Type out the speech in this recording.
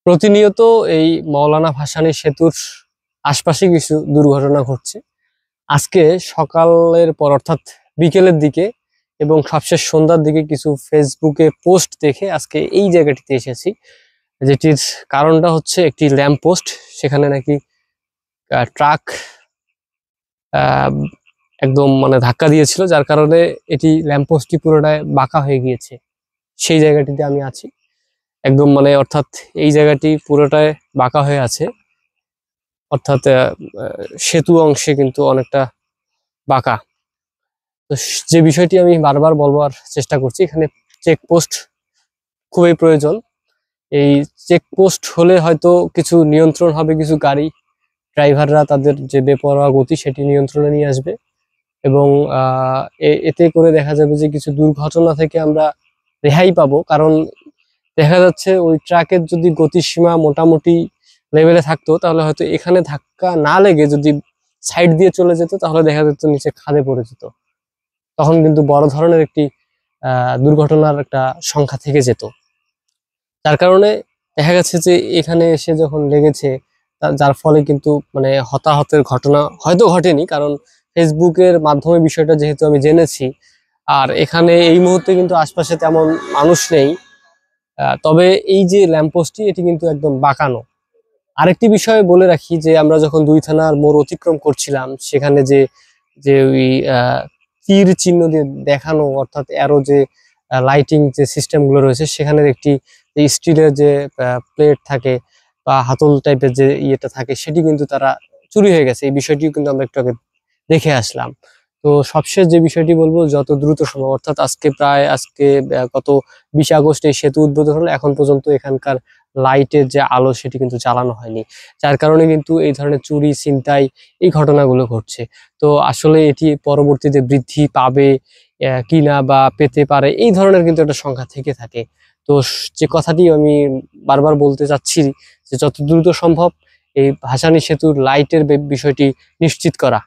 প্রতিনিয়ত এই মাওলানা ভাসানী সেতুর আশপাশে কিছু দুর্ঘটনা ঘটছে। আজকে সকালের পর অর্থাৎ বিকেলের দিকে এবং সবশেষ সন্ধ্যার দিকে কিছু ফেসবুকে পোস্ট দেখে আজকে এই জায়গাটিতে এসেছি, যেটির কারণটা হচ্ছে একটি ল্যাম্প পোস্ট। সেখানে নাকি ট্রাক একদম মানে ধাক্কা দিয়েছিল, যার কারণে এটি ল্যাম্প পোস্টটি পুরোটাই বাঁকা হয়ে গিয়েছে। সেই জায়গাটিতে আমি আছি একদম, মানে অর্থাৎ এই জায়গাটি পুরোটাই বাঁকা হয়ে আছে, অর্থাৎ সেতু অংশে কিন্তু অনেকটা বাঁকা। তো যে বিষয়টি আমি বারবার বলবার চেষ্টা করছি, এখানে চেকপোস্ট খুবই প্রয়োজন। এই চেকপোস্ট হলে হয়তো কিছু নিয়ন্ত্রণ হবে, কিছু গাড়ি ড্রাইভাররা তাদের যে বেপরোয়া গতি সেটি নিয়ন্ত্রণে নিয়ে আসবে এবং এতে করে দেখা যাবে যে কিছু দুর্ঘটনা থেকে আমরা রেহাই পাবো। কারণ দেখা যাচ্ছে ওই ট্রাকের যদি গতিসীমা মোটামুটি লেভেলে থাকতো, তাহলে হয়তো এখানে ধাক্কা না লেগে যদি সাইড দিয়ে চলে যেত, তাহলে দেখা যেত নিচে খাদে পড়ে যেত। তখন কিন্তু বড় ধরনের একটি দুর্ঘটনার একটা সংখ্যা থেকে যেত। যার কারণে দেখা গেছে যে এখানে এসে যখন লেগেছে, যার ফলে কিন্তু মানে হতাহতের ঘটনা হয়তো ঘটেনি, কারণ ফেসবুকের মাধ্যমে বিষয়টা যেহেতু আমি জেনেছি। আর এখানে এই মুহূর্তে কিন্তু আশপাশে তেমন মানুষ নেই। তবে এই যে ল্যাম্পপোস্টটি, এটি কিন্তু একদম বাঁকানো। আরেকটি বিষয় বলে রাখি যে আমরা যখন 2 থানার মোড় অতিক্রম করছিলাম, সেখানে যে যে ওই তীর চিহ্ন দিয়ে দেখানো, অর্থাৎ অ্যারো যে লাইটিং যে সিস্টেম গুলো রয়েছে, সেখানের একটি স্টিলের যে প্লেট থাকে বা হাতল টাইপের যে ইয়েটা থাকে, সেটি কিন্তু তারা চুরি হয়ে গেছে। এই বিষয়টিও কিন্তু আমরা একটু আগে দেখে আসলাম। তো সবশেষ যে বিষয়টি বলবো, যত দ্রুত সম্ভব, অর্থাৎ আজকে গত 20 আগস্ট এই সেতু উদ্বোধন হলো, এখন পর্যন্ত এখানকার লাইটের যে আলো সেটি কিন্তু চালানো হয়নি। যার কারণে কিন্তু এই ধরনের চুরি ছিনতাই এই ঘটনাগুলো ঘটছে। তো আসলে এটি পরবর্তীতে বৃদ্ধি পাবে কিনা বা পেতে পারে, এই ধরনের কিন্তু একটা সংখ্যা থেকে থাকে। তো যে কথাটি আমি বারবার বলতে চাচ্ছি, যে যত দ্রুত সম্ভব এই ভাসানী সেতুর লাইটের বিষয়টি নিশ্চিত করা।